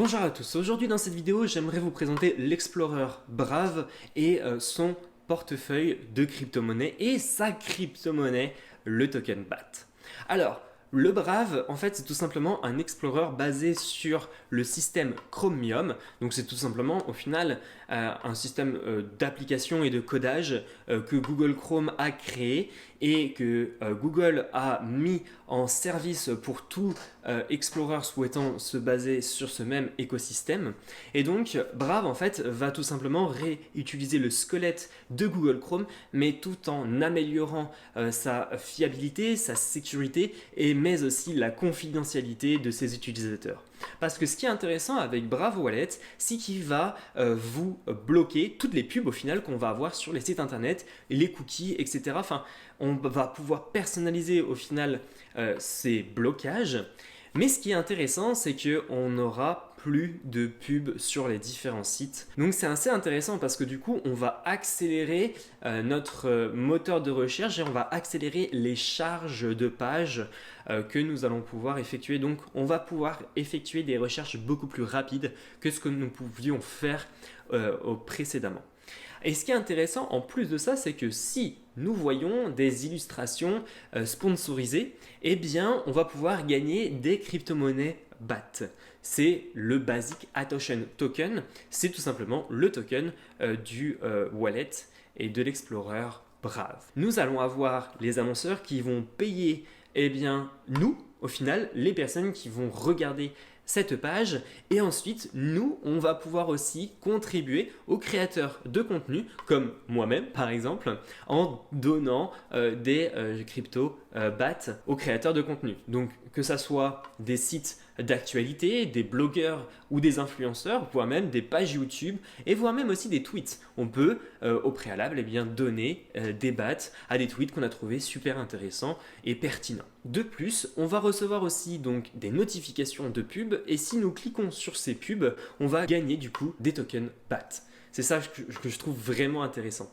Bonjour à tous, aujourd'hui dans cette vidéo j'aimerais vous présenter l'Explorer Brave et son portefeuille de crypto-monnaie et sa crypto-monnaie, le token BAT. Alors, le Brave, en fait, c'est tout simplement un Explorer basé sur le système Chromium. Donc, c'est tout simplement, au final, un système d'application et de codage que Google Chrome a créé et que Google a mis en service pour tout Explorer souhaitant se baser sur ce même écosystème. Et donc, Brave, en fait, va tout simplement réutiliser le squelette de Google Chrome, mais tout en améliorant sa fiabilité, sa sécurité et mais aussi la confidentialité de ses utilisateurs. Parce que ce qui est intéressant avec Brave Wallet, c'est qu'il va vous bloquer toutes les pubs au final qu'on va avoir sur les sites internet, les cookies, etc. Enfin, on va pouvoir personnaliser au final ces blocages. Mais ce qui est intéressant, c'est qu'on n'aura plus de pubs sur les différents sites. Donc c'est assez intéressant parce que du coup, on va accélérer notre moteur de recherche et on va accélérer les charges de pages que nous allons pouvoir effectuer. Donc on va pouvoir effectuer des recherches beaucoup plus rapides que ce que nous pouvions faire précédemment. Et ce qui est intéressant en plus de ça, c'est que si nous voyons des illustrations sponsorisées, eh bien on va pouvoir gagner des crypto-monnaies BAT. C'est le Basic Attention Token, c'est tout simplement le token du wallet et de l'Explorer Brave. Nous allons avoir les annonceurs qui vont payer nous, au final, les personnes qui vont regarder cette page et ensuite nous on va pouvoir aussi contribuer aux créateurs de contenu comme moi-même par exemple en donnant des crypto BAT aux créateurs de contenu. Donc que ça soit des sites d'actualité, des blogueurs ou des influenceurs, voire même des pages YouTube et voire même aussi des tweets. On peut au préalable donner des BAT à des tweets qu'on a trouvé super intéressants et pertinents. De plus, on va recevoir aussi donc des notifications de pubs et si nous cliquons sur ces pubs, on va gagner du coup des tokens BAT. C'est ça que je trouve vraiment intéressant.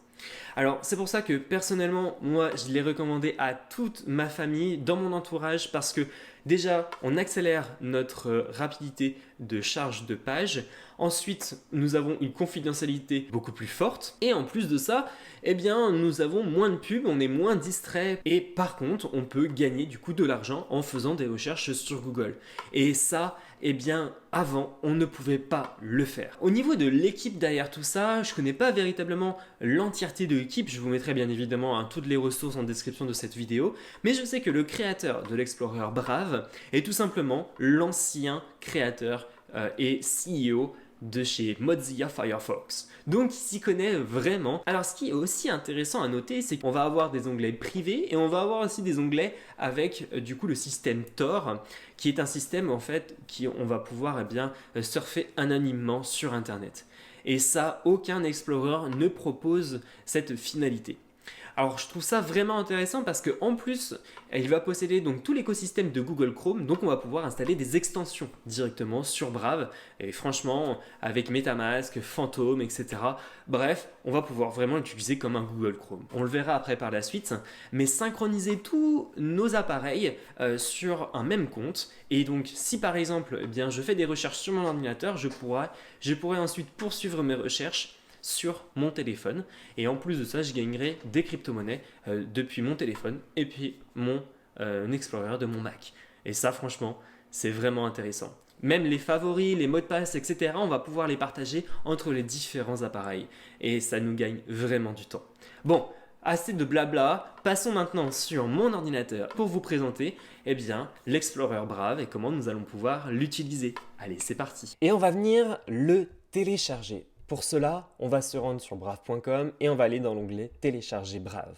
Alors c'est pour ça que personnellement, moi je l'ai recommandé à toute ma famille, dans mon entourage, parce que déjà on accélère notre rapidité de charge de page. Ensuite, nous avons une confidentialité beaucoup plus forte. Et en plus de ça, nous avons moins de pubs, on est moins distrait. Et par contre, on peut gagner du coup de l'argent en faisant des recherches sur Google. Et ça, avant, on ne pouvait pas le faire. Au niveau de l'équipe derrière tout ça, je ne connais pas véritablement l'entièreté de l'équipe. Je vous mettrai bien évidemment toutes les ressources en description de cette vidéo. Mais je sais que le créateur de l'Explorer Brave est tout simplement l'ancien créateur et CEO de chez Mozilla Firefox. Donc il s'y connaît vraiment. Alors ce qui est aussi intéressant à noter, c'est qu'on va avoir des onglets privés et on va avoir aussi des onglets avec du coup le système Tor, qui est un système en fait qui on va pouvoir surfer anonymement sur internet. Et ça, aucun Explorer ne propose cette finalité. Alors je trouve ça vraiment intéressant parce qu'en plus, il va posséder donc tout l'écosystème de Google Chrome, donc on va pouvoir installer des extensions directement sur Brave, et franchement, avec MetaMask, Phantom, etc. Bref, on va pouvoir vraiment l'utiliser comme un Google Chrome. On le verra après par la suite, mais synchroniser tous nos appareils sur un même compte, et donc si par exemple, je fais des recherches sur mon ordinateur, je pourrais ensuite poursuivre mes recherches sur mon téléphone et en plus de ça je gagnerai des crypto-monnaies depuis mon téléphone et puis mon Explorer de mon Mac et ça franchement c'est vraiment intéressant. Même les favoris, les mots de passe, etc. on va pouvoir les partager entre les différents appareils et ça nous gagne vraiment du temps. Bon, assez de blabla, passons maintenant sur mon ordinateur pour vous présenter l'Explorer Brave et comment nous allons pouvoir l'utiliser. Allez, c'est parti. Et on va venir le télécharger. Pour cela, on va se rendre sur brave.com et on va aller dans l'onglet Télécharger Brave.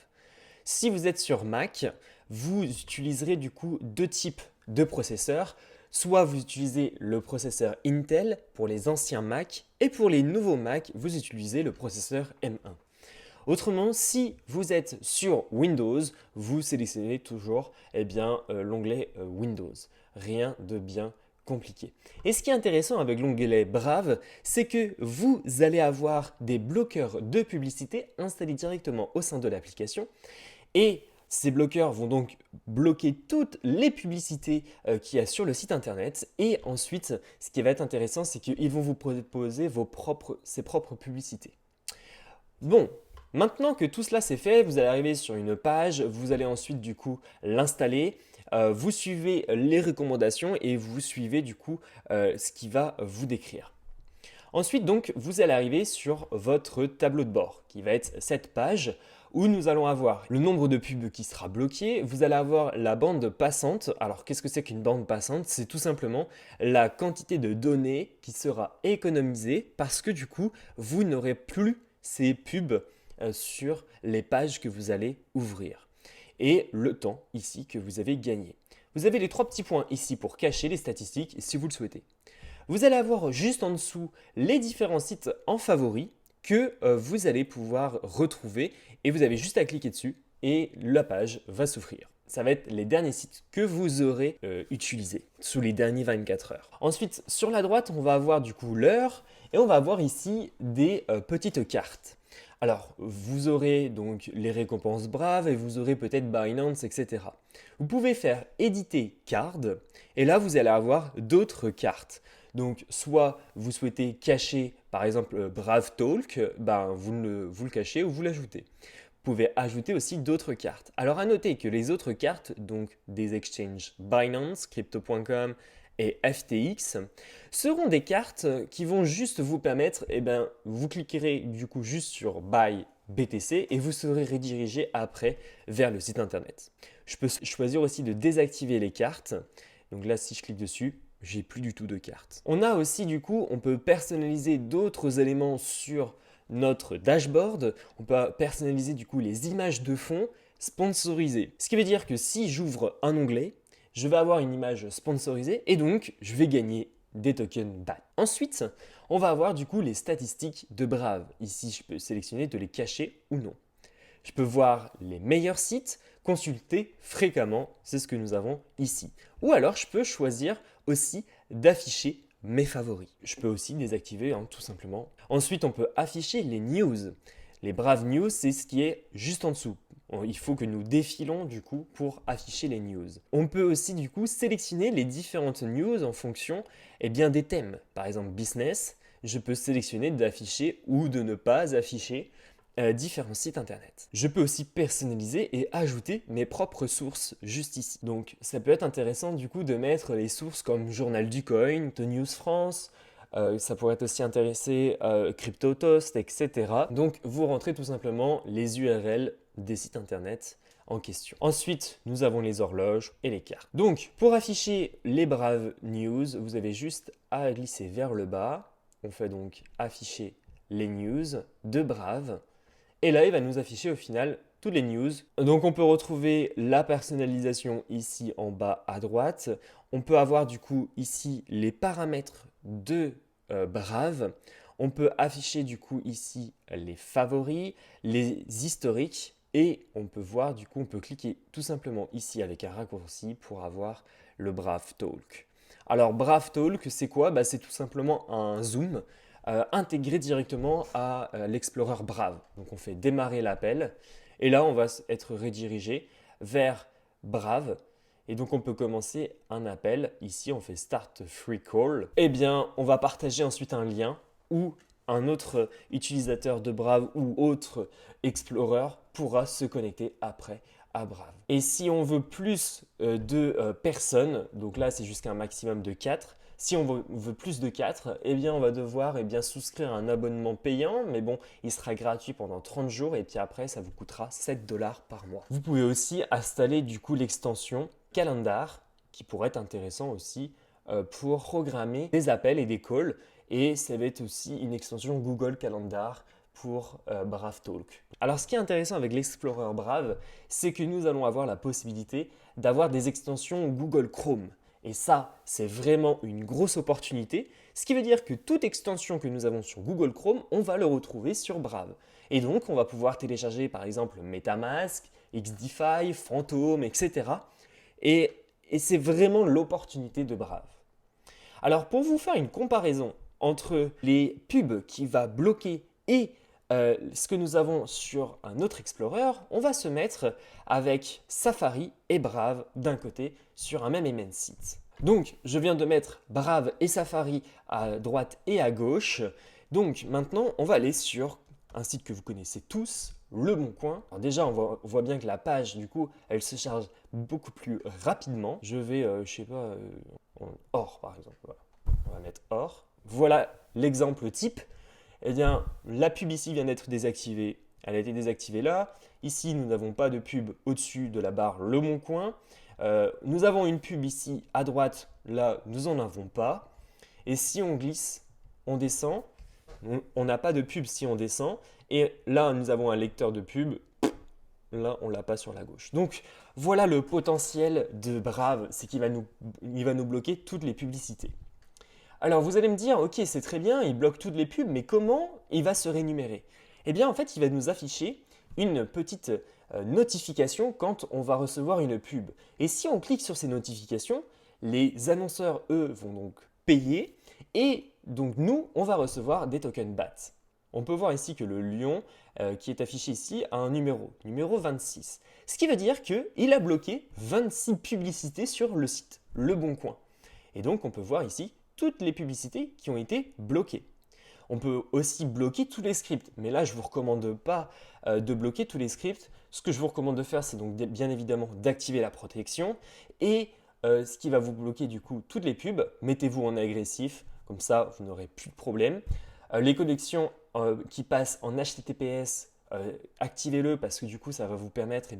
Si vous êtes sur Mac, vous utiliserez du coup deux types de processeurs. Soit vous utilisez le processeur Intel pour les anciens Mac et pour les nouveaux Mac, vous utilisez le processeur M1. Autrement, si vous êtes sur Windows, vous sélectionnez toujours l'onglet Windows. Rien de bien compliqué. Et ce qui est intéressant avec l'onglet Brave, c'est que vous allez avoir des bloqueurs de publicité installés directement au sein de l'application et Ces bloqueurs vont donc bloquer toutes les publicités qu'il y a sur le site internet. Et ensuite, ce qui va être intéressant, c'est qu'ils vont vous proposer ses propres publicités. Bon, maintenant que tout cela c'est fait, vous allez arriver sur une page, vous allez ensuite du coup l'installer, vous suivez les recommandations et vous suivez du coup ce qui va vous décrire. Ensuite donc, vous allez arriver sur votre tableau de bord qui va être cette page où nous allons avoir le nombre de pubs qui sera bloqué, vous allez avoir la bande passante. Alors qu'est-ce que c'est qu'une bande passante? C'est tout simplement la quantité de données qui sera économisée parce que du coup, vous n'aurez plus ces pubs sur les pages que vous allez ouvrir. Et le temps ici que vous avez gagné. Vous avez les 3 petits points ici pour cacher les statistiques si vous le souhaitez. Vous allez avoir juste en dessous les différents sites en favoris que vous allez pouvoir retrouver et vous avez juste à cliquer dessus et la page va s'ouvrir. Ça va être les derniers sites que vous aurez utilisés sous les derniers 24 heures. Ensuite, sur la droite, on va avoir du coup l'heure et on va avoir ici des petites cartes. Alors, vous aurez donc les récompenses Brave et vous aurez peut-être Binance, etc. Vous pouvez faire éditer card et là, vous allez avoir d'autres cartes. Donc, soit vous souhaitez cacher, par exemple, Brave Talk, vous le cachez ou vous l'ajoutez. Vous pouvez ajouter aussi d'autres cartes. Alors, à noter que les autres cartes, donc des exchanges Binance, Crypto.com et FTX, seront des cartes qui vont juste vous permettre, vous cliquerez du coup juste sur Buy BTC et vous serez redirigé après vers le site internet. Je peux choisir aussi de désactiver les cartes. Donc là, si je clique dessus, j'ai plus du tout de cartes. On a aussi du coup, on peut personnaliser d'autres éléments sur notre dashboard. On peut personnaliser du coup les images de fond sponsorisées. Ce qui veut dire que si j'ouvre un onglet, je vais avoir une image sponsorisée et donc je vais gagner des tokens BAT. Ensuite, on va avoir du coup les statistiques de Brave. Ici, je peux sélectionner de les cacher ou non. Je peux voir les meilleurs sites, consulter fréquemment, c'est ce que nous avons ici. Ou alors, je peux choisir aussi d'afficher mes favoris. Je peux aussi désactiver tout simplement. Ensuite, on peut afficher les news. Les Brave News, c'est ce qui est juste en dessous. Il faut que nous défilons du coup pour afficher les news. On peut aussi du coup sélectionner les différentes news en fonction des thèmes. Par exemple business, je peux sélectionner d'afficher ou de ne pas afficher différents sites internet. Je peux aussi personnaliser et ajouter mes propres sources juste ici. Donc ça peut être intéressant du coup de mettre les sources comme Journal du Coin, The News France, ça pourrait être aussi intéresser CryptoToast, etc. Donc vous rentrez tout simplement les URL des sites internet en question. Ensuite, nous avons les horloges et les cartes. Donc pour afficher les Brave News, vous avez juste à glisser vers le bas. On fait donc afficher les news de Brave. Et là, il va nous afficher au final toutes les news. Donc on peut retrouver la personnalisation ici en bas à droite. On peut avoir du coup ici les paramètres de Brave. On peut afficher du coup ici les favoris, les historiques et on peut voir du coup, on peut cliquer tout simplement ici avec un raccourci pour avoir le Brave Talk. Alors Brave Talk, c'est quoi? C'est tout simplement un zoom intégré directement à l'Explorer Brave. Donc on fait démarrer l'appel et là on va être redirigé vers Brave. Et donc on peut commencer un appel. Ici on fait Start Free Call. On va partager ensuite un lien où un autre utilisateur de Brave ou autre Explorer pourra se connecter après à Brave. Et si on veut plus de personnes, donc là c'est jusqu'à un maximum de 4, si on veut plus de 4, on va devoir souscrire un abonnement payant, mais bon, il sera gratuit pendant 30 jours et puis après, ça vous coûtera 7 $ par mois. Vous pouvez aussi installer du coup l'extension Calendar qui pourrait être intéressant aussi pour programmer des appels et des calls. Et ça va être aussi une extension Google Calendar pour Brave Talk. Alors ce qui est intéressant avec l'Explorer Brave, c'est que nous allons avoir la possibilité d'avoir des extensions Google Chrome. Et ça, c'est vraiment une grosse opportunité, ce qui veut dire que toute extension que nous avons sur Google Chrome, on va le retrouver sur Brave. Et donc, on va pouvoir télécharger par exemple MetaMask, XDeFi, Phantom, etc. Et c'est vraiment l'opportunité de Brave. Alors, pour vous faire une comparaison entre les pubs qui va bloquer et ce que nous avons sur un autre Explorer, on va se mettre avec Safari et Brave d'un côté sur un même et même site. Donc, je viens de mettre Brave et Safari à droite et à gauche. Donc, maintenant, on va aller sur un site que vous connaissez tous, Le Bon Coin. Alors déjà, on voit bien que la page, du coup, elle se charge beaucoup plus rapidement. Je vais, je sais pas, en or par exemple. Voilà. On va mettre or. Voilà l'exemple type. Eh bien, la pub ici vient d'être désactivée. Elle a été désactivée là. Ici, nous n'avons pas de pub au-dessus de la barre Le Bon Coin. Nous avons une pub ici à droite. Là, nous n'en avons pas. Et si on glisse, on descend. On n'a pas de pub si on descend. Et là, nous avons un lecteur de pub. Là, on ne l'a pas sur la gauche. Donc, voilà le potentiel de Brave. C'est qu'il va nous bloquer toutes les publicités. Alors vous allez me dire, ok, c'est très bien, il bloque toutes les pubs, mais comment il va se rémunérer? Eh bien en fait, il va nous afficher une petite notification quand on va recevoir une pub. Et si on clique sur ces notifications, les annonceurs, eux, vont donc payer et donc nous, on va recevoir des tokens BAT. On peut voir ici que le lion qui est affiché ici a un numéro 26. Ce qui veut dire qu'il a bloqué 26 publicités sur le site Le Bon Coin. Et donc on peut voir ici toutes les publicités qui ont été bloquées. On peut aussi bloquer tous les scripts, mais là je ne vous recommande pas de bloquer tous les scripts. Ce que je vous recommande de faire, c'est donc bien évidemment d'activer la protection et ce qui va vous bloquer du coup toutes les pubs, mettez-vous en agressif, comme ça vous n'aurez plus de problème. Les connexions qui passent en HTTPS, activez-le parce que du coup ça va vous permettre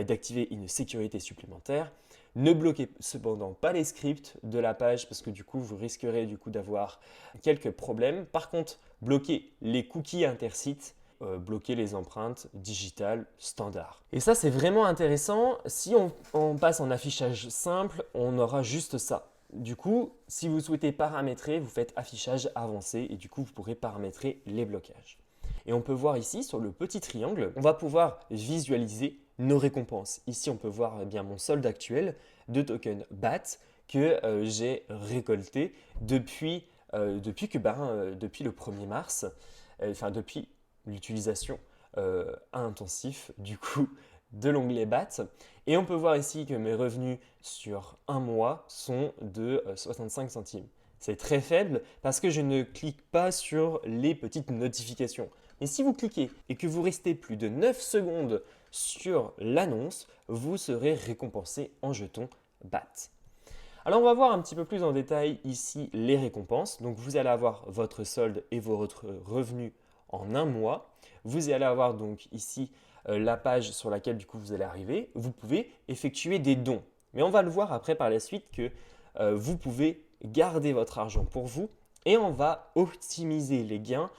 d'activer une sécurité supplémentaire. Ne bloquez cependant pas les scripts de la page parce que du coup vous risquerez d'avoir quelques problèmes. Par contre, bloquez les cookies intersites, bloquez les empreintes digitales standard. Et ça c'est vraiment intéressant. Si on passe en affichage simple, on aura juste ça. Du coup, si vous souhaitez paramétrer, vous faites affichage avancé et du coup vous pourrez paramétrer les blocages. Et on peut voir ici sur le petit triangle, on va pouvoir visualiser nos récompenses. Ici, on peut voir mon solde actuel de tokens BAT que j'ai récolté depuis le 1er mars, depuis l'utilisation intensif du coup de l'onglet BAT. Et on peut voir ici que mes revenus sur un mois sont de 65 centimes. C'est très faible parce que je ne clique pas sur les petites notifications. Mais si vous cliquez et que vous restez plus de 9 secondes sur l'annonce, vous serez récompensé en jetons BAT. Alors on va voir un petit peu plus en détail ici les récompenses. Donc vous allez avoir votre solde et votre revenu en un mois. Vous allez avoir donc ici la page sur laquelle du coup vous allez arriver. Vous pouvez effectuer des dons. Mais on va le voir après par la suite que vous pouvez garder votre argent pour vous et on va optimiser les gains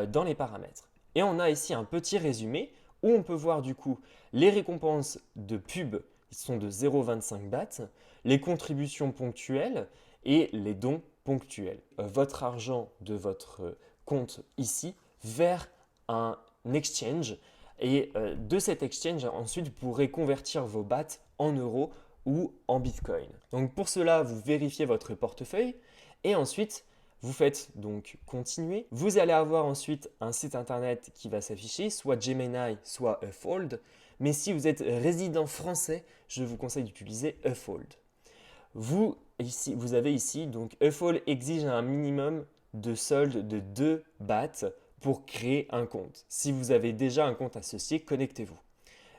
dans les paramètres. Et on a ici un petit résumé où on peut voir du coup les récompenses de pub qui sont de 0,25 BAT, les contributions ponctuelles et les dons ponctuels. Votre argent de votre compte ici vers un exchange et de cet exchange ensuite vous pourrez convertir vos BAT en euros ou en Bitcoin. Donc pour cela, vous vérifiez votre portefeuille et ensuite vous faites donc continuer. Vous allez avoir ensuite un site internet qui va s'afficher, soit Gemini, soit Uphold. Mais si vous êtes résident français, je vous conseille d'utiliser Uphold. Vous avez ici, donc Uphold exige un minimum de solde de 2 BAT pour créer un compte. Si vous avez déjà un compte associé, connectez-vous.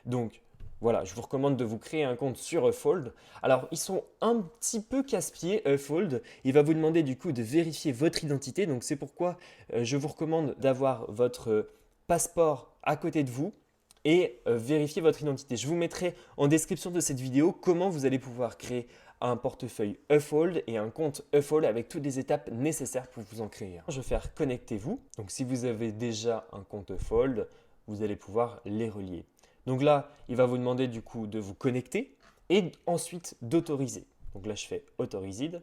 Donc, voilà, je vous recommande de vous créer un compte sur Uphold. Alors, ils sont un petit peu casse-pieds, Uphold. Il va vous demander du coup de vérifier votre identité. Donc, c'est pourquoi je vous recommande d'avoir votre passeport à côté de vous et vérifier votre identité. Je vous mettrai en description de cette vidéo comment vous allez pouvoir créer un portefeuille Uphold et un compte Uphold avec toutes les étapes nécessaires pour vous en créer. Je vais faire connectez-vous. Donc, si vous avez déjà un compte Uphold, vous allez pouvoir les relier. Donc là, il va vous demander du coup de vous connecter et ensuite d'autoriser. Donc là, je fais Authorized.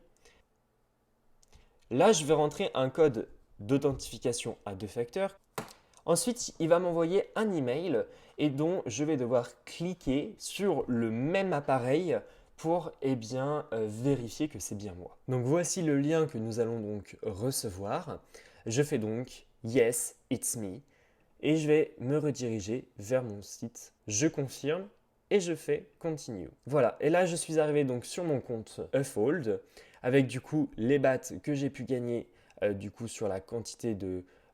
Là, je vais rentrer un code d'authentification à 2 facteurs. Ensuite, il va m'envoyer un email et dont je vais devoir cliquer sur le même appareil pour vérifier que c'est bien moi. Donc voici le lien que nous allons donc recevoir. Je fais donc Yes, it's me. et je vais me rediriger vers mon site. Je confirme et je fais Continue. Voilà, et là je suis arrivé donc sur mon compte Uphold avec du coup les bahts que j'ai pu gagner du coup sur la quantité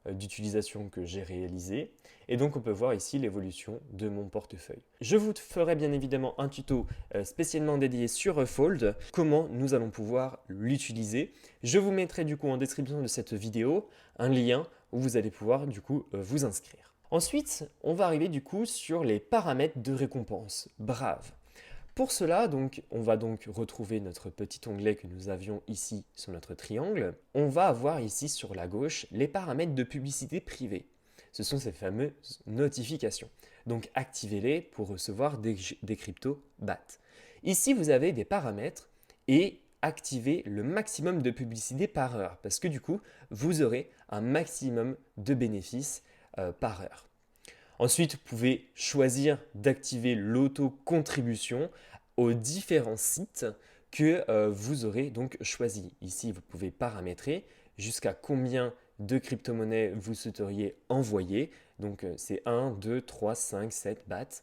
d'utilisation que j'ai réalisée. Et donc on peut voir ici l'évolution de mon portefeuille. Je vous ferai bien évidemment un tuto spécialement dédié sur Uphold, comment nous allons pouvoir l'utiliser. Je vous mettrai du coup en description de cette vidéo un lien où vous allez pouvoir du coup vous inscrire. Ensuite, on va arriver du coup sur les paramètres de récompense. Brave. Pour cela, donc, on va donc retrouver notre petit onglet que nous avions ici sur notre triangle. On va avoir ici sur la gauche les paramètres de publicité privée. Ce sont ces fameuses notifications. Donc activez-les pour recevoir des crypto BAT. Ici, vous avez des paramètres et activez le maximum de publicité par heure parce que du coup, vous aurez un maximum de bénéfices par heure. Ensuite, vous pouvez choisir d'activer l'auto-contribution aux différents sites que vous aurez donc choisi. Ici, vous pouvez paramétrer jusqu'à combien de crypto-monnaies vous souhaiteriez envoyer. Donc, c'est 1, 2, 3, 5, 7 bahts.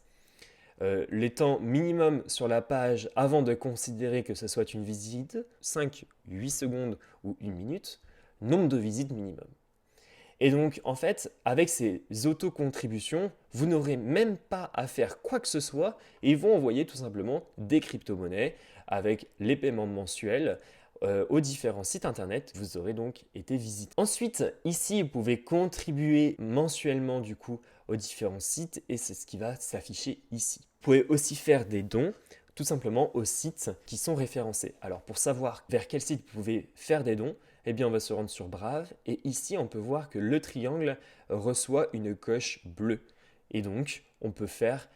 Les temps minimum sur la page avant de considérer que ce soit une visite, 5, 8 secondes ou 1 minute. Nombre de visites minimum. Et donc, en fait, avec ces auto-contributions, vous n'aurez même pas à faire quoi que ce soit et ils vont envoyer tout simplement des crypto-monnaies avec les paiements mensuels aux différents sites internet. Vous aurez donc été visité. Ensuite, ici, vous pouvez contribuer mensuellement du coup aux différents sites et c'est ce qui va s'afficher ici. Vous pouvez aussi faire des dons tout simplement aux sites qui sont référencés. Alors, pour savoir vers quel site vous pouvez faire des dons, eh bien, on va se rendre sur Brave et ici, on peut voir que le triangle reçoit une coche bleue. Et donc, on peut faire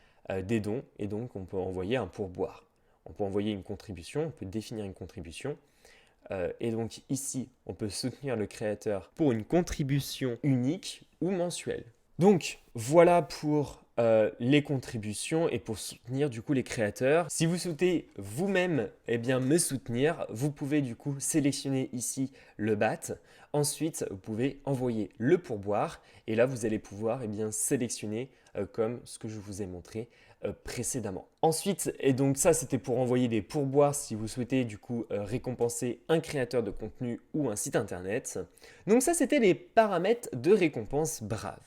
des dons et donc on peut envoyer un pourboire. On peut envoyer une contribution, on peut définir une contribution. Et donc ici, on peut soutenir le créateur pour une contribution unique ou mensuelle. Donc voilà pour les contributions et pour soutenir du coup les créateurs. Si vous souhaitez vous-même me soutenir, vous pouvez du coup sélectionner ici le BAT. Ensuite, vous pouvez envoyer le pourboire et là vous allez pouvoir sélectionner comme ce que je vous ai montré précédemment. Ensuite, et donc ça c'était pour envoyer des pourboires si vous souhaitez du coup récompenser un créateur de contenu ou un site internet. Donc ça c'était les paramètres de récompense Brave.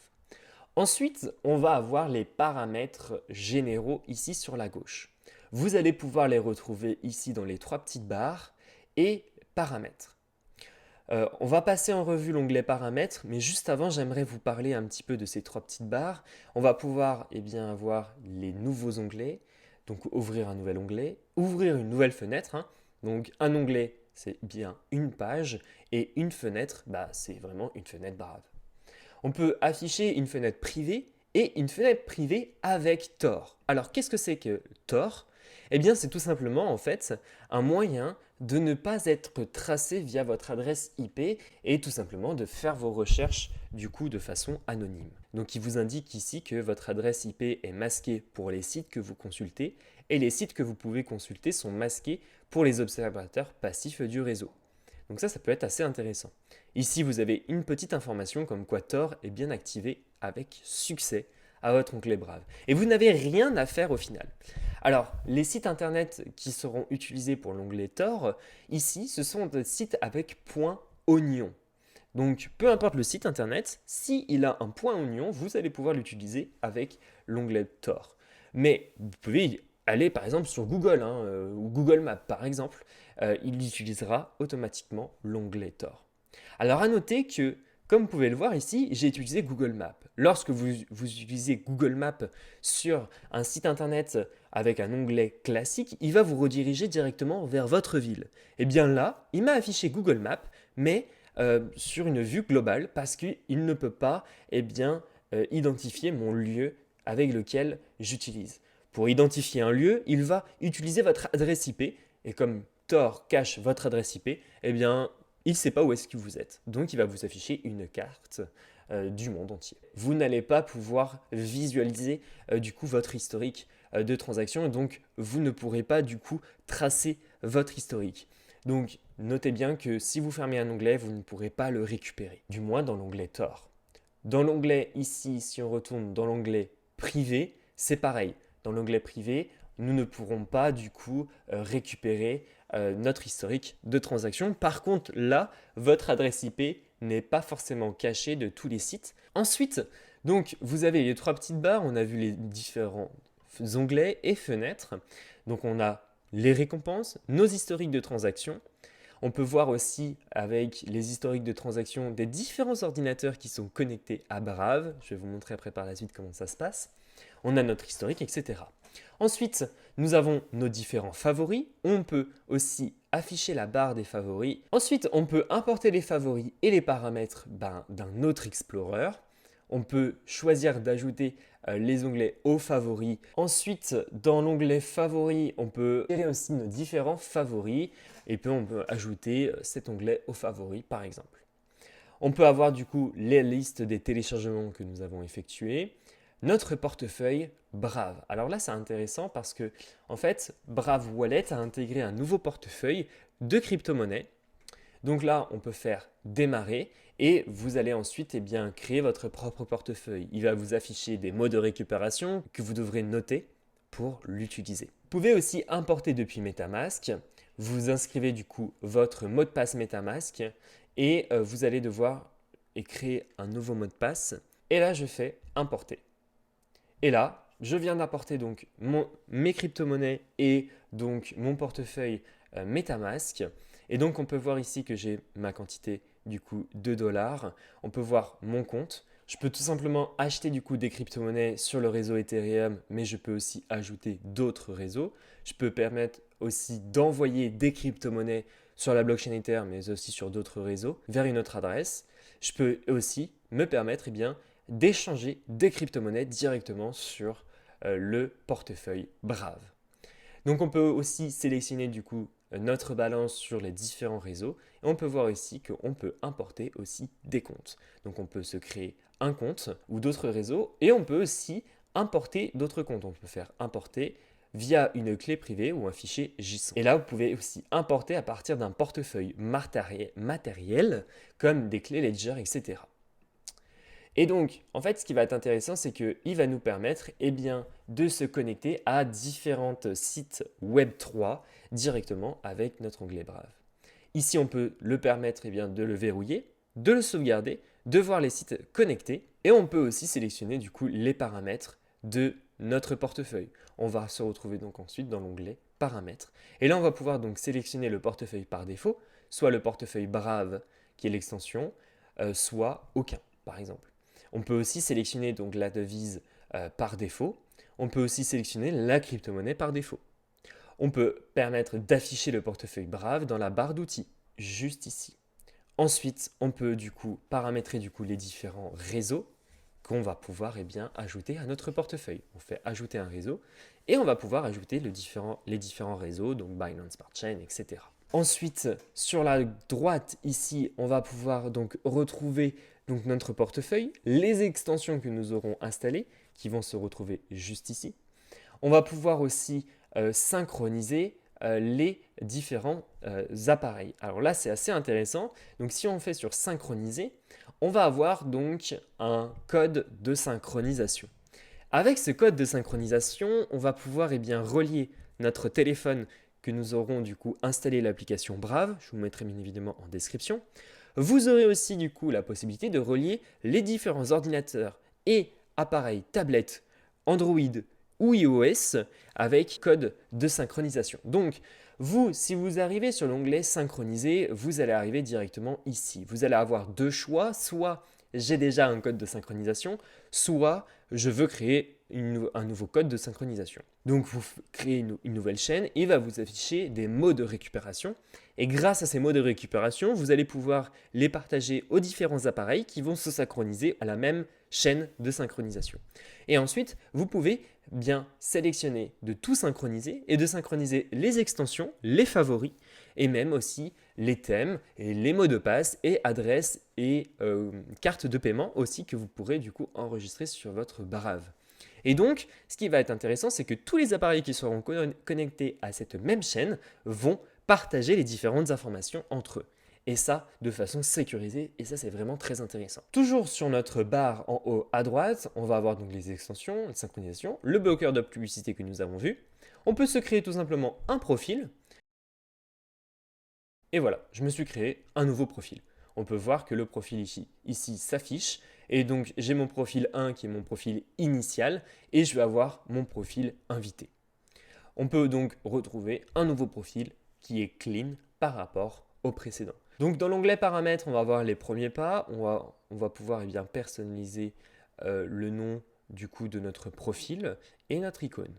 Ensuite, on va avoir les paramètres généraux ici sur la gauche. Vous allez pouvoir les retrouver ici dans les trois petites barres et paramètres. On va passer en revue l'onglet paramètres, mais juste avant, j'aimerais vous parler un petit peu de ces trois petites barres. On va pouvoir avoir les nouveaux onglets, donc ouvrir un nouvel onglet, ouvrir une nouvelle fenêtre. Donc un onglet, c'est bien une page, et une fenêtre, c'est vraiment une fenêtre Brave. On peut afficher une fenêtre privée et une fenêtre privée avec Tor. Alors, qu'est-ce que c'est que Tor ? Eh bien, c'est tout simplement en fait un moyen de ne pas être tracé via votre adresse IP et tout simplement de faire vos recherches du coup de façon anonyme. Donc, il vous indique ici que votre adresse IP est masquée pour les sites que vous consultez et les sites que vous pouvez consulter sont masqués pour les observateurs passifs du réseau. Donc ça peut être assez intéressant. Ici, vous avez une petite information comme quoi Tor est bien activé avec succès à votre onglet Brave. Et vous n'avez rien à faire au final. Alors, les sites internet qui seront utilisés pour l'onglet Tor, ici, ce sont des sites avec .oignon. Donc, peu importe le site internet, s'il a un .oignon, vous allez pouvoir l'utiliser avec l'onglet Tor. Mais vous pouvez aller par exemple sur Google ou Google Maps par exemple, il utilisera automatiquement l'onglet Tor. Alors à noter que, comme vous pouvez le voir ici, j'ai utilisé Google Maps. Lorsque vous utilisez Google Maps sur un site internet avec un onglet classique, il va vous rediriger directement vers votre ville. Et bien là, il m'a affiché Google Maps, mais sur une vue globale parce qu'il ne peut pas identifier mon lieu avec lequel j'utilise. Pour identifier un lieu, il va utiliser votre adresse IP et comme Tor cache votre adresse IP, il ne sait pas où est-ce que vous êtes. Donc, il va vous afficher une carte du monde entier. Vous n'allez pas pouvoir visualiser du coup votre historique de transaction et donc vous ne pourrez pas du coup tracer votre historique. Donc, notez bien que si vous fermez un onglet, vous ne pourrez pas le récupérer, du moins dans l'onglet Tor. Dans l'onglet ici, si on retourne dans l'onglet privé, c'est pareil. Dans l'onglet privé, nous ne pourrons pas du coup récupérer notre historique de transaction. Par contre, là, votre adresse IP n'est pas forcément cachée de tous les sites. Ensuite, donc, vous avez les 3 petites barres. On a vu les différents onglets et fenêtres. Donc, on a les récompenses, nos historiques de transaction. On peut voir aussi avec les historiques de transaction des différents ordinateurs qui sont connectés à Brave. Je vais vous montrer après par la suite comment ça se passe. On a notre historique, etc. Ensuite, nous avons nos différents favoris. On peut aussi afficher la barre des favoris. Ensuite, on peut importer les favoris et les paramètres d'un autre Explorer. On peut choisir d'ajouter les onglets aux favoris. Ensuite, dans l'onglet favoris, on peut gérer aussi nos différents favoris et puis on peut ajouter cet onglet aux favoris par exemple. On peut avoir du coup les listes des téléchargements que nous avons effectués. Notre portefeuille Brave. Alors là, c'est intéressant parce que en fait, Brave Wallet a intégré un nouveau portefeuille de crypto-monnaies. Donc là, on peut faire démarrer et vous allez ensuite créer votre propre portefeuille. Il va vous afficher des mots de récupération que vous devrez noter pour l'utiliser. Vous pouvez aussi importer depuis MetaMask. Vous inscrivez du coup votre mot de passe MetaMask et vous allez devoir créer un nouveau mot de passe. Et là, je fais importer. Et là, je viens d'importer donc mes crypto-monnaies et donc mon portefeuille MetaMask. Et donc, on peut voir ici que j'ai ma quantité du coup de $. On peut voir mon compte. Je peux tout simplement acheter du coup des crypto-monnaies sur le réseau Ethereum, mais je peux aussi ajouter d'autres réseaux. Je peux permettre aussi d'envoyer des crypto-monnaies sur la blockchain Ether, mais aussi sur d'autres réseaux, vers une autre adresse. Je peux aussi me permettre d'échanger des crypto-monnaies directement sur le portefeuille Brave. Donc, on peut aussi sélectionner du coup notre balance sur les différents réseaux et on peut voir ici qu'on peut importer aussi des comptes. Donc on peut se créer un compte ou d'autres réseaux et on peut aussi importer d'autres comptes. On peut faire importer via une clé privée ou un fichier JSON. Et là, vous pouvez aussi importer à partir d'un portefeuille matériel comme des clés Ledger, etc. Et donc, en fait, ce qui va être intéressant, c'est qu'il va nous permettre de se connecter à différents sites Web3 directement avec notre onglet Brave. Ici, on peut le permettre de le verrouiller, de le sauvegarder, de voir les sites connectés et on peut aussi sélectionner du coup les paramètres de notre portefeuille. On va se retrouver donc ensuite dans l'onglet Paramètres. Et là, on va pouvoir donc sélectionner le portefeuille par défaut, soit le portefeuille Brave qui est l'extension, soit aucun par exemple. On peut aussi sélectionner donc la devise par défaut. On peut aussi sélectionner la crypto-monnaie par défaut. On peut permettre d'afficher le portefeuille Brave dans la barre d'outils, juste ici. Ensuite, on peut du coup paramétrer les différents réseaux qu'on va pouvoir ajouter à notre portefeuille. On fait ajouter un réseau et on va pouvoir ajouter les différents réseaux, donc Binance Smart Chain, etc. Ensuite, sur la droite ici, on va pouvoir donc retrouver notre portefeuille, les extensions que nous aurons installées qui vont se retrouver juste ici. On va pouvoir aussi synchroniser les différents appareils. Alors là, c'est assez intéressant. Donc si on fait sur synchroniser, on va avoir donc un code de synchronisation. Avec ce code de synchronisation, on va pouvoir relier notre téléphone que nous aurons du coup installé l'application Brave. Je vous mettrai bien évidemment en description. Vous aurez aussi du coup la possibilité de relier les différents ordinateurs et appareils, tablettes, Android ou iOS avec code de synchronisation. Donc, si vous arrivez sur l'onglet synchroniser, vous allez arriver directement ici. Vous allez avoir deux choix, soit j'ai déjà un code de synchronisation, soit je veux créer un nouveau code de synchronisation. Donc vous créez une nouvelle chaîne et il va vous afficher des mots de récupération. Et grâce à ces mots de récupération, vous allez pouvoir les partager aux différents appareils qui vont se synchroniser à la même chaîne de synchronisation. Et ensuite, vous pouvez sélectionner de tout synchroniser et de synchroniser les extensions, les favoris et même aussi les thèmes et les mots de passe et adresses et cartes de paiement aussi que vous pourrez du coup enregistrer sur votre Brave. Et donc, ce qui va être intéressant, c'est que tous les appareils qui seront connectés à cette même chaîne vont partager les différentes informations entre eux. et ça de façon sécurisée, et ça c'est vraiment très intéressant. Toujours sur notre barre en haut à droite, on va avoir donc les extensions, la synchronisation, le bloqueur de publicité que nous avons vu. On peut se créer tout simplement un profil, et voilà, je me suis créé un nouveau profil. On peut voir que le profil ici s'affiche, et donc j'ai mon profil 1 qui est mon profil initial, et je vais avoir mon profil invité. On peut donc retrouver un nouveau profil qui est clean par rapport au précédent. Donc dans l'onglet paramètres, on va voir les premiers pas. On va pouvoir personnaliser le nom du coup de notre profil et notre icône.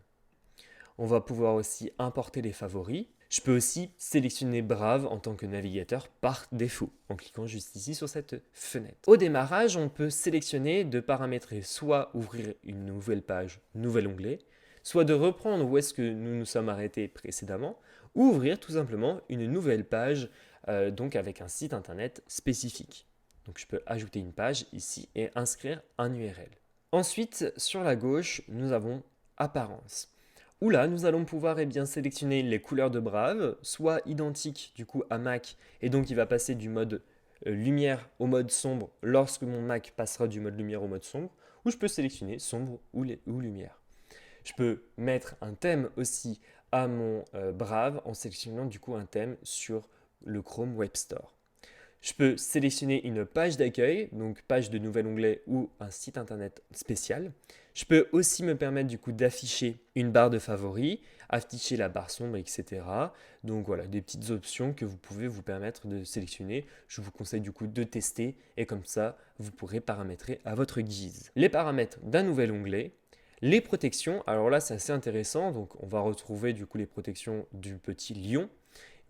On va pouvoir aussi importer les favoris. Je peux aussi sélectionner Brave en tant que navigateur par défaut en cliquant juste ici sur cette fenêtre. Au démarrage, on peut sélectionner de paramétrer soit ouvrir une nouvelle page, nouvel onglet, soit de reprendre où est-ce que nous nous sommes arrêtés précédemment, ou ouvrir tout simplement une nouvelle page donc avec un site internet spécifique. Donc je peux ajouter une page ici et inscrire un URL. Ensuite, sur la gauche, nous avons Apparence, où là, nous allons pouvoir sélectionner les couleurs de Brave, soit identiques du coup à Mac, et donc il va passer du mode lumière au mode sombre lorsque mon Mac passera du mode lumière au mode sombre, ou je peux sélectionner sombre ou lumière. Je peux mettre un thème aussi à mon Brave en sélectionnant du coup un thème sur le Chrome Web Store. Je peux sélectionner une page d'accueil, donc page de nouvel onglet ou un site internet spécial. Je peux aussi me permettre du coup d'afficher une barre de favoris, afficher la barre sombre, etc. Donc voilà, des petites options que vous pouvez vous permettre de sélectionner. Je vous conseille du coup de tester et comme ça, vous pourrez paramétrer à votre guise. Les paramètres d'un nouvel onglet. Les protections, alors là c'est assez intéressant, donc on va retrouver du coup les protections du petit lion.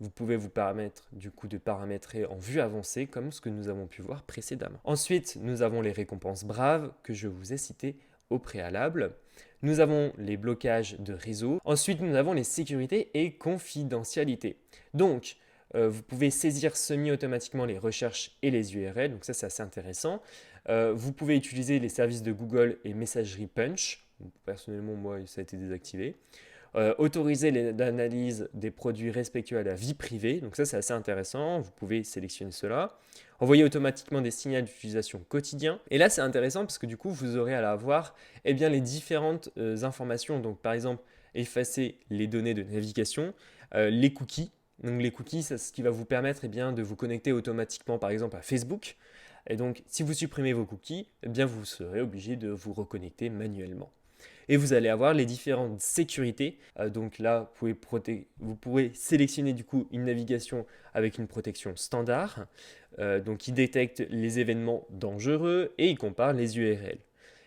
Vous pouvez vous permettre du coup de paramétrer en vue avancée comme ce que nous avons pu voir précédemment. Ensuite, nous avons les récompenses braves que je vous ai citées au préalable. Nous avons les blocages de réseau. Ensuite, nous avons les sécurités et confidentialité. Donc, vous pouvez saisir semi-automatiquement les recherches et les URL, donc ça c'est assez intéressant. Vous pouvez utiliser les services de Google et messagerie Punch. Personnellement, moi, ça a été désactivé. Autoriser l'analyse des produits respectueux à la vie privée, donc ça c'est assez intéressant, vous pouvez sélectionner cela. Envoyer automatiquement des signaux d'utilisation quotidiens. Et là c'est intéressant parce que du coup vous aurez à la voir les différentes informations, donc par exemple effacer les données de navigation, les cookies. Donc les cookies, c'est ce qui va vous permettre de vous connecter automatiquement par exemple à Facebook. Et donc si vous supprimez vos cookies, vous serez obligé de vous reconnecter manuellement. Et vous allez avoir les différentes sécurités. Donc là, vous pourrez sélectionner du coup une navigation avec une protection standard, donc qui détecte les événements dangereux et il compare les URL.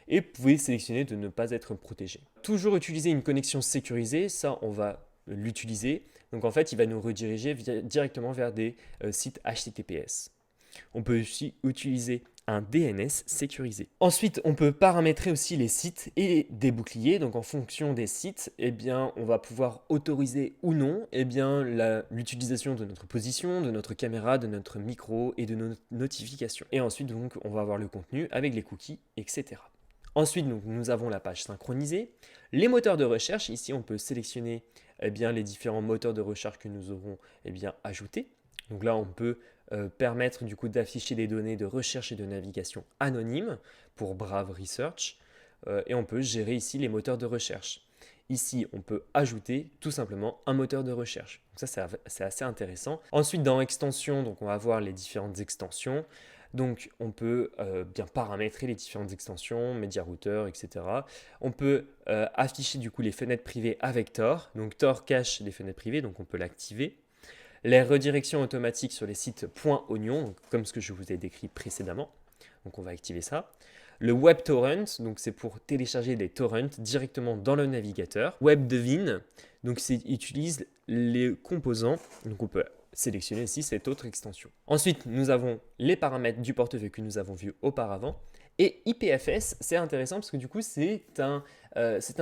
Et vous pouvez sélectionner de ne pas être protégé. Toujours utiliser une connexion sécurisée, ça on va l'utiliser. Donc en fait, il va nous rediriger directement vers des sites HTTPS. On peut aussi utiliser un DNS sécurisé. Ensuite, on peut paramétrer aussi les sites et des boucliers. Donc en fonction des sites, on va pouvoir autoriser ou non l'utilisation de notre position, de notre caméra, de notre micro et de nos notifications. Et ensuite, donc, on va avoir le contenu avec les cookies, etc. Ensuite, donc, nous avons la page synchronisée. Les moteurs de recherche, ici on peut sélectionner les différents moteurs de recherche que nous aurons ajoutés. Donc là, on peut permettre du coup d'afficher des données de recherche et de navigation anonymes pour Brave Research. Et on peut gérer ici les moteurs de recherche. Ici, on peut ajouter tout simplement un moteur de recherche. Donc ça, c'est assez intéressant. Ensuite, dans Extensions, donc on va voir les différentes extensions. Donc, on peut paramétrer les différentes extensions, Media Router, etc. On peut afficher du coup les fenêtres privées avec Tor. Donc, Tor cache les fenêtres privées, donc on peut l'activer. Les redirections automatiques sur les sites .oignon, comme ce que je vous ai décrit précédemment. Donc on va activer ça. Le WebTorrent, donc c'est pour télécharger des torrents directement dans le navigateur. WebDevine, donc utilise les composants. Donc on peut sélectionner ici cette autre extension. Ensuite, nous avons les paramètres du portefeuille que nous avons vu auparavant. Et IPFS, c'est intéressant parce que du coup, c'est un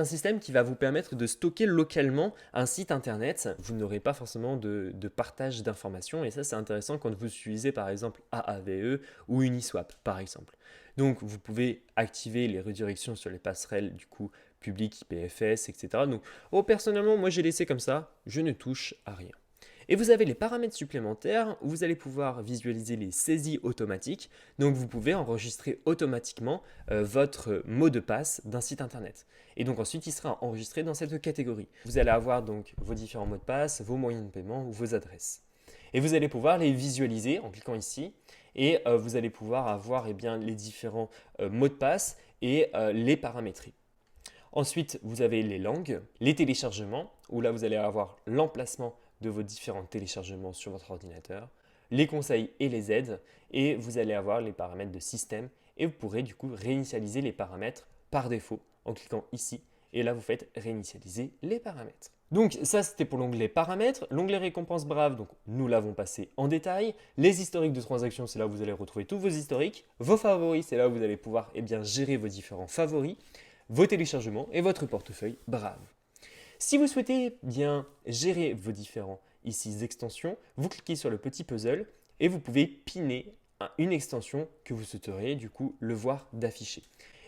système qui va vous permettre de stocker localement un site internet. Vous n'aurez pas forcément de partage d'informations et ça, c'est intéressant quand vous utilisez par exemple AAVE ou Uniswap par exemple. Donc, vous pouvez activer les redirections sur les passerelles du coup public IPFS, etc. Donc, personnellement, moi j'ai laissé comme ça, je ne touche à rien. Et vous avez les paramètres supplémentaires où vous allez pouvoir visualiser les saisies automatiques. Donc vous pouvez enregistrer automatiquement votre mot de passe d'un site internet. Et donc ensuite il sera enregistré dans cette catégorie. Vous allez avoir donc vos différents mots de passe, vos moyens de paiement ou vos adresses. Et vous allez pouvoir les visualiser en cliquant ici. Et vous allez pouvoir avoir les différents mots de passe et les paramétrer. Ensuite, vous avez les langues, les téléchargements, où là vous allez avoir l'emplacement de vos différents téléchargements sur votre ordinateur, les conseils et les aides, et vous allez avoir les paramètres de système, et vous pourrez du coup réinitialiser les paramètres par défaut en cliquant ici, et là vous faites réinitialiser les paramètres. Donc ça c'était pour l'onglet paramètres. L'onglet récompense Brave, donc nous l'avons passé en détail. Les historiques de transactions, c'est là où vous allez retrouver tous vos historiques. Vos favoris, c'est là où vous allez pouvoir gérer vos différents favoris, vos téléchargements et votre portefeuille Brave. Si vous souhaitez bien gérer vos différents extensions, vous cliquez sur le petit puzzle et vous pouvez piner une extension que vous souhaiteriez du coup le voir d'afficher.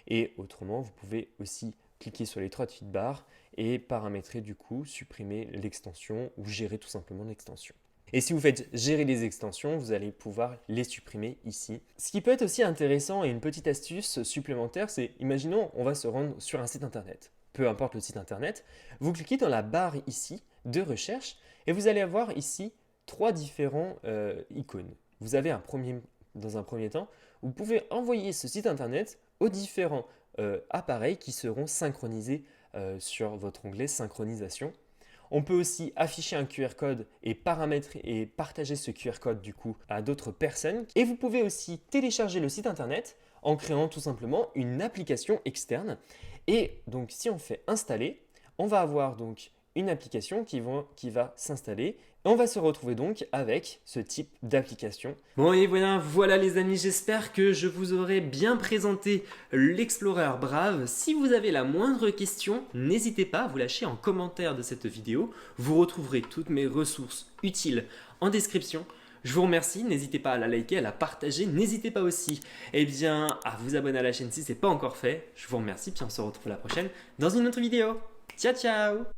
Et autrement, vous pouvez aussi cliquer sur les 3 petites barres et paramétrer du coup, supprimer l'extension ou gérer tout simplement l'extension. Et si vous faites gérer les extensions, vous allez pouvoir les supprimer ici. Ce qui peut être aussi intéressant et une petite astuce supplémentaire, c'est imaginons on va se rendre sur un site internet. Peu importe le site internet, vous cliquez dans la barre ici de recherche et vous allez avoir ici 3 différents icônes. Vous avez dans un premier temps, vous pouvez envoyer ce site internet aux différents appareils qui seront synchronisés sur votre onglet synchronisation. On peut aussi afficher un QR code et paramétrer et partager ce QR code du coup à d'autres personnes. Et vous pouvez aussi télécharger le site internet en créant tout simplement une application externe. Et donc si on fait installer, on va avoir donc une application qui va s'installer. Et on va se retrouver donc avec ce type d'application. Bon et voilà les amis, j'espère que je vous aurai bien présenté l'Explorer Brave. Si vous avez la moindre question, n'hésitez pas à vous lâcher en commentaire de cette vidéo. Vous retrouverez toutes mes ressources utiles en description. Je vous remercie, n'hésitez pas à la liker, à la partager, n'hésitez pas aussi à vous abonner à la chaîne si ce n'est pas encore fait. Je vous remercie, puis on se retrouve la prochaine dans une autre vidéo. Ciao ciao!